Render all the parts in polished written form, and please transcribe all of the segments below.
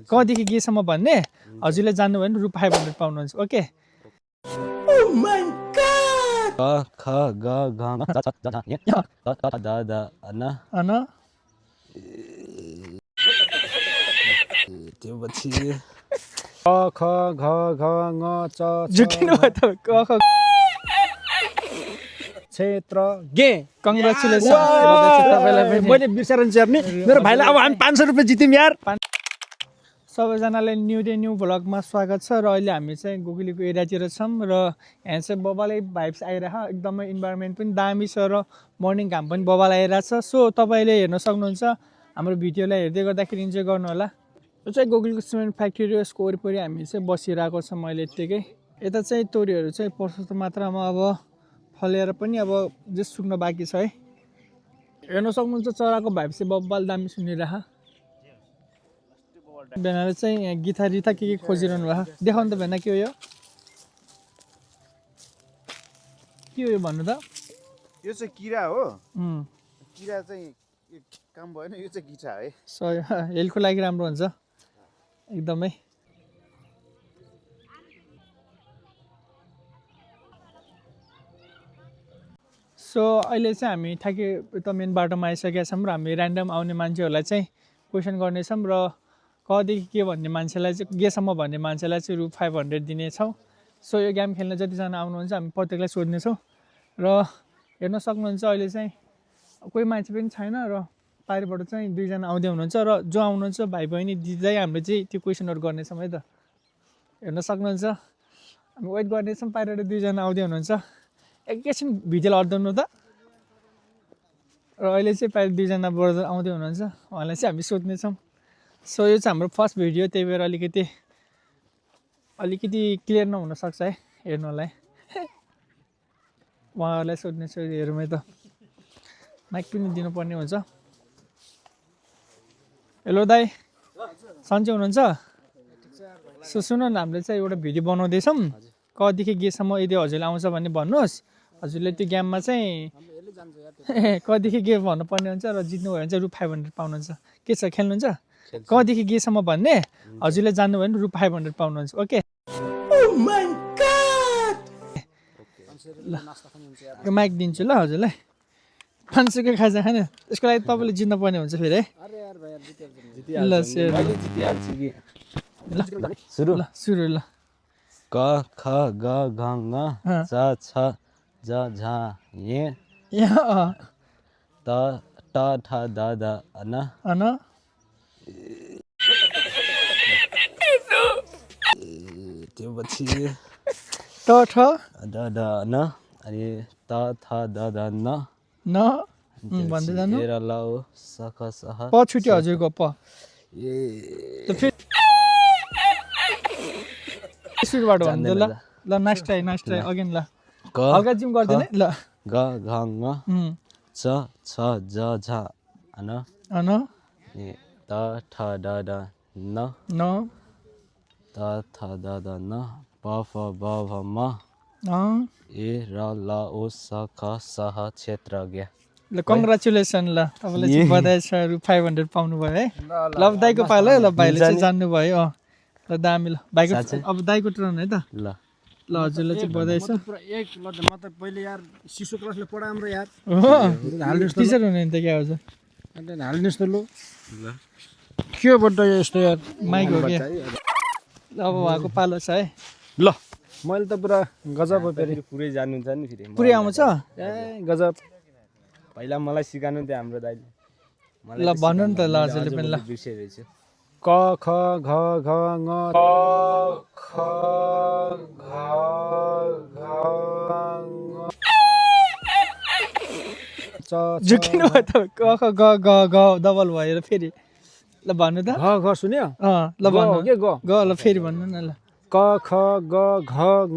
कदेखि केसम्म भन्ने हजुरले जान्नुभयो भने रु500 पाउनुहुन्छ। ओके क ख ग घ ङ च छ ज झ ञ त त द द न अन त्यो पछि क ख घ घ ङ च झुकिनु भयो त क ख क्षेत्र गे कङ्ग्रेचुलेसन तपाईँलाई पनि। मैले बिर्सेर नि मेरो भाइलाई अब हामी 500 रुपैयाँ जित्यौँ यार। सबैजनालाई न्यू डे न्यू भ्लगमा स्वागत छ। र अहिले हामी चाहिँ गोगलीको एरियातिर छौँ र यहाँ चाहिँ बबालै भाइब्स आइरहेको, एकदमै इन्भाइरोमेन्ट पनि दामी छ र मर्निङ घाम पनि बबाल आइरहेछ। सो तपाईँले हेर्न सक्नुहुन्छ, हाम्रो भिडियोलाई हेर्दै गर्दाखेरि इन्जोय गर्नु होला। यो चाहिँ गोगलीको सिमेन्ट फ्याक्ट्री हो, यसको वरिपरि हामी चाहिँ बसिरहेको छ। मैले यत्तिकै यता चाहिँ तोरीहरू चाहिँ पर्याप्त मात्रामा अब फलेर पनि अब जस सुक्न बाँकी छ है। हेर्न सक्नुहुन्छ चराको भाइब चाहिँ बब्बाल दामी सुनिरहेको। भेनाले चाहिँ यहाँ गिटार रिता के खोजिरहनु भएको, देखाउनु त भेना के हो यो, के हो यो भन्नु त। यो चाहिँ किरा हो। किरा चाहिँ काम भएन, यो चाहिँ गिटा है। सही, हेल्थको लागि राम्रो हुन्छ एकदमै। सो अहिले चाहिँ हामी ठ्याक्कै त मेन बाटोमा आइसकेका छौँ र हामी ऱ्यान्डम आउने मान्छेहरूलाई चाहिँ क्वेसन गर्नेछौँ र कदेखि के भन्ने मान्छेलाई चाहिँ गेसम्म भन्ने मान्छेलाई चाहिँ रु500 दिनेछौँ। सो यो गेम खेल्न जतिजना आउनुहुन्छ हामी प्रत्येकलाई सोध्नेछौँ र हेर्न सक्नुहुन्छ अहिले चाहिँ कोही मान्छे पनि छैन र बाहिरबाट चाहिँ 2 जना आउँदै हुनुहुन्छ र जो आउनुहुन्छ भाइ बहिनी दिँदै हामीले चाहिँ त्यो क्वेसनहरू गर्नेछौँ है त। हेर्न सक्नुहुन्छ हामी वेट गर्नेछौँ, बाहिरबाट 2 जना आउँदै हुनुहुन्छ। एकैछिन भिडियोलाई अड्डाउनु त। र अहिले चाहिँ बाहिर 2 जना ब्रदर आउँदै हुनुहुन्छ, उहाँलाई चाहिँ हामी सोध्नेछौँ। सो यो चाहिँ हाम्रो फर्स्ट भिडियो, त्यही भएर अलिकति क्लियर नहुनसक्छ है हेर्नुलाई। उहाँहरूलाई सोध्नेछु, हेरौँ है त। माइक पनि दिनुपर्ने हुन्छ। हेलो दाइ, सन्चै हुनुहुन्छ? सो सुन न, हामीले चाहिँ एउटा भिडियो बनाउँदैछौँ, कदेखि गेसम्म यदि हजुरले आउँछ भने भन्नुहोस्। हजुरले त्यो गेममा चाहिँ कदेखि गे भन्नुपर्ने हुन्छ र जित्नुभयो भने चाहिँ रु500 पाउनुहुन्छ। के छ, खेल्नुहुन्छ? कदेखि गेसम्म भन्ने हजुरले जान्नुभयो भने रु500 पाउनुहुन्छ। ओके ल यो माइक दिन्छु ल हजुरलाई। 500 को खाजा खाने, यसको लागि तपाईँले जित्नुपर्ने हुन्छ फेरि है। ल सुरु ल। क ख ग घ ङ च छ ज झ ञ त ट ठ द द न अन त्यो पछि ट ठ द द न अनि त थ द द न न भन्दै जानु। र ल ओ स ख स ह प छुट्यो हजुरको प। ए त फेरि सुरुबाट भन्नु ल। ल नेक्स्ट ट्राई अगेन ल। क हल्का जिम गर्दैन है ल। ग घ ङ च छ ज झ न अन त ठ ड द न न त थ द द न प फ ब भ म ए र ल ओ स ख स ह क्षेत्र ग। ल कङ्ग्रेचुलेसन ल, तपाईँलाई चाहिँ बधाई छ, रु500 पाउनु भयो है। ल अब दाइको पालो है। ल भाइले चाहिँ जान्नुभयो। ल दामी। ल भाइको अब दाइको टर्न है त। ल ल हजुरलाई चाहिँ बधाई छ। पुरा एक ल म त पहिले यार शिशु क्लासले पढाम र यार टिचर हुनुहुन्थ्यो त क्या हजुर? अन्त हाल्नुस् त लु। के बड्ड यस्तो यार माइक हो क्या। ल अब उहाँको पालो छ है। ल मैले त पुरा गजब हो फेरि। पुरै जान्नुहुन्छ नि फेरि पुरै आउँछ? ए गजब। पहिला मलाई सिकाउनु थियो हाम्रो दाइले। ल भन्नु नि त ल हजुरले पनि ल। बिर्सेछु। क ख घ घ ङ ख घ च झुकिनु भयो त क ख ग ग ग डबल भयो र फेरि ल भन्नु त। घ घ सुन्यो? ल भन्नु के ग ग ल फेरि भन्नु न ल। क ख ग घ ङ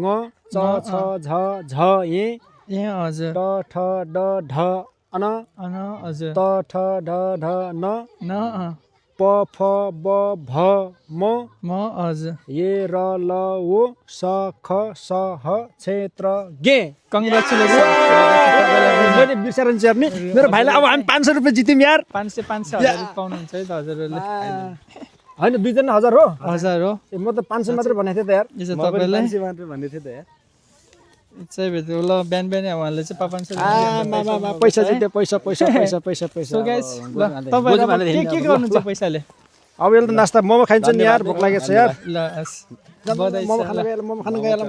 च छ झ झ य ए हजुर। ट ठ ड ढ अन अन हजुर। त ठ ढ ढ न न प फ ब भ म हजुर। ए र ल ओ स ख स ह क्षेत्र गे। कङ्ग्रेचुलेसन। मैले बिर्सेर नि मेरो भाइलाई अब हामी 500 रुपैयाँ जित्यौँ यार। 500 हजार पाउनुहुन्छ है त हजुरहरूले। होइन 2 जना 1000 हो 1000 हो ए म त 500 मात्र भनेको थिएँ त यार यो चाहिँ तपाईँलाई मात्र भन्ने थियो त यार चाहिँ भेट्यो ल बिहान बिहानै उहाँले चाहिँ 500 पैसा चाहिँ त्यो पैसा सो गाइस ल तपाईहरु के गर्नुहुन्छ पैसाले अब यसले त नास्ता मोमो खाइन्छ नि यार भोक लागेको छ यार ल बधाई छ मोमो खान गएला